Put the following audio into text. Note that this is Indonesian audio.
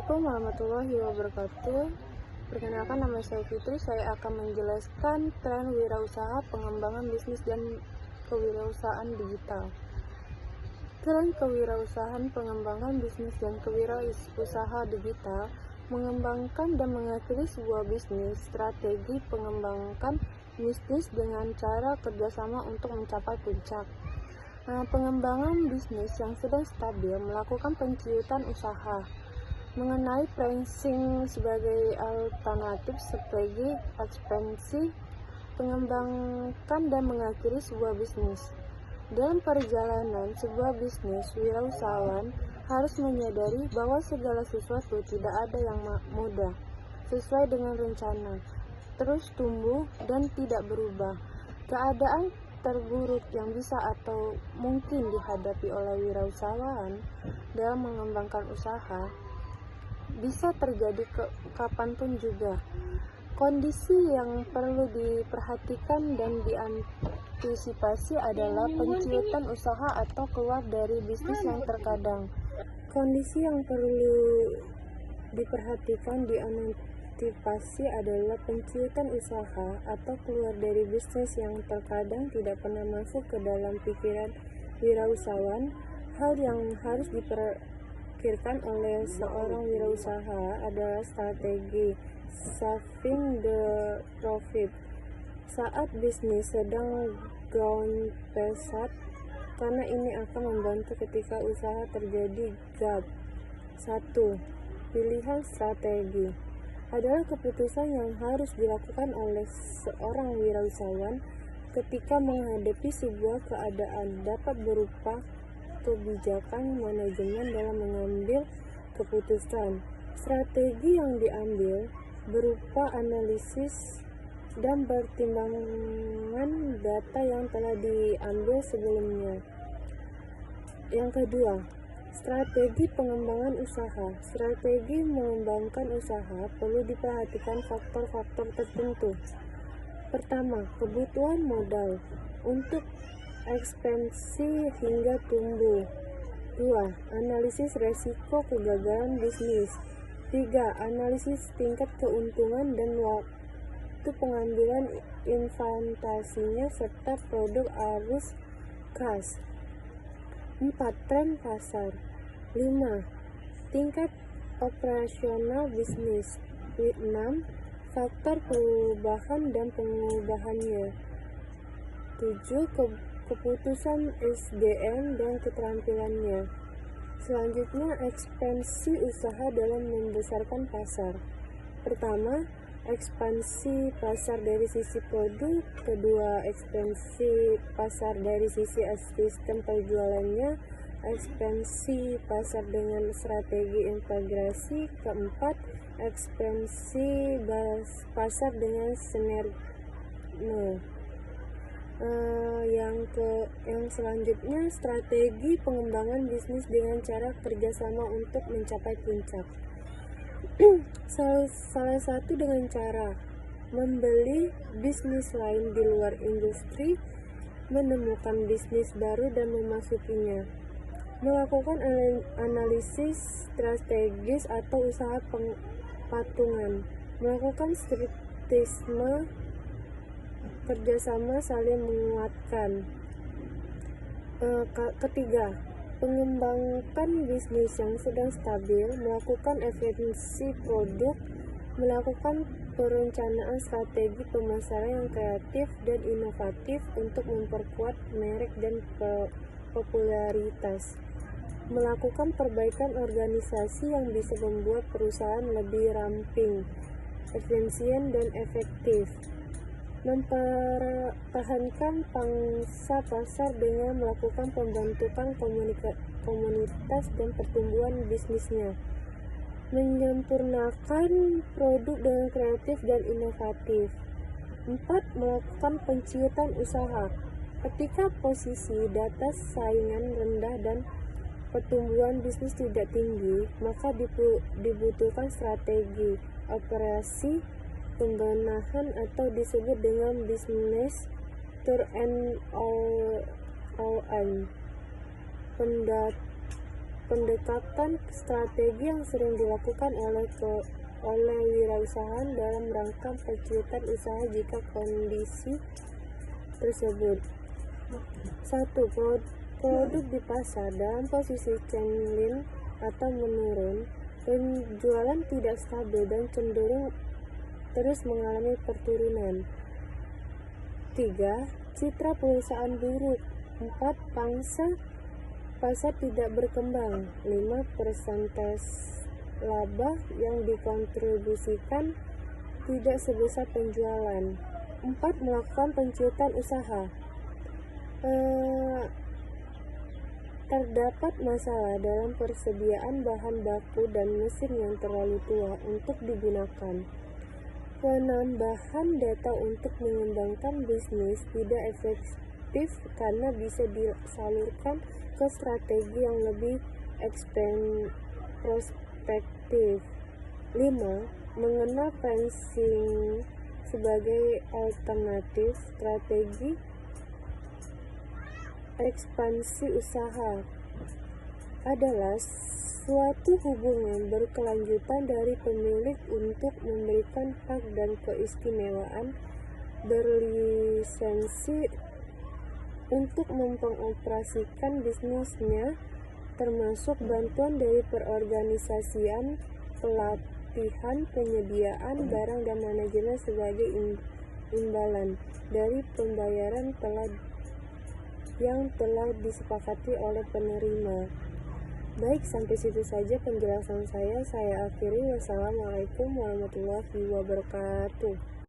Assalamualaikum warahmatullahi wabarakatuh. Perkenalkan, nama saya Fitri. Saya akan menjelaskan tren wirausaha, pengembangan bisnis, dan kewirausahaan digital. Tren kewirausahaan, pengembangan bisnis, dan kewirausahaan digital mengembangkan dan mengakhiri sebuah bisnis. Strategi pengembangan bisnis dengan cara kerjasama untuk mencapai puncak. Pengembangan bisnis yang sedang stabil melakukan penciutan usaha, mengenai pricing sebagai alternatif strategi ekspansi, mengembangkan dan mengakhiri sebuah bisnis. Dalam perjalanan sebuah bisnis, wirausahawan harus menyadari bahwa segala sesuatu tidak ada yang mudah, sesuai dengan rencana, terus tumbuh dan tidak berubah. Keadaan terburuk yang bisa atau mungkin dihadapi oleh wirausahawan dalam mengembangkan usaha bisa terjadi kapanpun juga. Kondisi yang perlu diperhatikan dan diantisipasi adalah penciutan usaha atau keluar dari bisnis yang terkadang. Kondisi yang perlu diperhatikan diantisipasi adalah penciutan usaha atau keluar dari bisnis yang terkadang tidak pernah masuk ke dalam pikiran wirausahawan. Hal yang harus dipikirkan oleh seorang wirausaha adalah strategi saving the profit saat bisnis sedang ground pesat, karena ini akan membantu ketika usaha terjadi gap. 1. Pilihan strategi adalah keputusan yang harus dilakukan oleh seorang wirausahawan ketika menghadapi sebuah keadaan, dapat berupa kebijakan manajemen dalam mengambil keputusan. Strategi yang diambil berupa analisis dan pertimbangan data yang telah diambil sebelumnya. Yang kedua, strategi pengembangan usaha. Strategi mengembangkan usaha perlu diperhatikan faktor-faktor tertentu. Pertama, kebutuhan modal untuk ekspansi hingga tumbuh. 2. Analisis resiko kegagalan bisnis. 3. Analisis tingkat keuntungan dan waktu pengambilan investasinya serta produk arus kas. 4. Tren pasar. 5. Tingkat operasional bisnis. 6. Faktor perubahan dan pengubahannya. 7. Keputusan SDM dan keterampilannya. Selanjutnya, ekspansi usaha dalam membesarkan pasar. Pertama, ekspansi pasar dari sisi produk. Kedua, ekspansi pasar dari sisi sistem penjualannya. Ekspansi pasar dengan strategi integrasi. Keempat, ekspansi pasar dengan sinergi. Yang selanjutnya, strategi pengembangan bisnis dengan cara kerjasama untuk mencapai puncak. Salah satu dengan cara membeli bisnis lain di luar industri, menemukan bisnis baru dan memasukinya, melakukan analisis strategis atau usaha patungan, melakukan strategisme kerjasama saling menguatkan. Ketiga, mengembangkan bisnis yang sedang stabil, melakukan efisiensi produk, melakukan perencanaan strategi pemasaran yang kreatif dan inovatif untuk memperkuat merek dan popularitas, melakukan perbaikan organisasi yang bisa membuat perusahaan lebih ramping, efisien dan efektif, mempertahankan pangsa pasar dengan melakukan pembentukan komunitas dan pertumbuhan bisnisnya, menyempurnakan produk dengan kreatif dan inovatif. 4. Melakukan penciutan usaha. Ketika posisi data saingan rendah dan pertumbuhan bisnis tidak tinggi, maka dibutuhkan strategi operasi pembenahan atau disebut dengan business turnaround. pendekatan strategi yang sering dilakukan oleh wirausahaan dalam rangka pencuitan usaha jika kondisi tersebut. 1. Produk di pasar dalam posisi trendline atau menurun, penjualan tidak stabil dan cenderung terus mengalami perturunan. 3. Citra perusahaan buruk. 4. Pangsa pasar tidak berkembang. 5. Persentase laba yang dikontribusikan tidak sebesar penjualan. 4. Melakukan pencuitan usaha. Terdapat masalah dalam persediaan bahan baku dan mesin yang terlalu tua untuk digunakan. Penambahan data untuk mengembangkan bisnis tidak efektif karena bisa disalurkan ke strategi yang lebih prospektif. 5. Mengenal pricing sebagai alternatif strategi ekspansi usaha adalah suatu hubungan berkelanjutan dari pemilik untuk memberikan hak dan keistimewaan berlisensi untuk mengoperasikan bisnisnya, termasuk bantuan dari perorganisasian, pelatihan, penyediaan barang dan manajemen sebagai imbalan dari pembayaran yang telah disepakati oleh penerima. Baik, sampai situ saja penjelasan saya. Saya akhiri. Wassalamualaikum warahmatullahi wabarakatuh.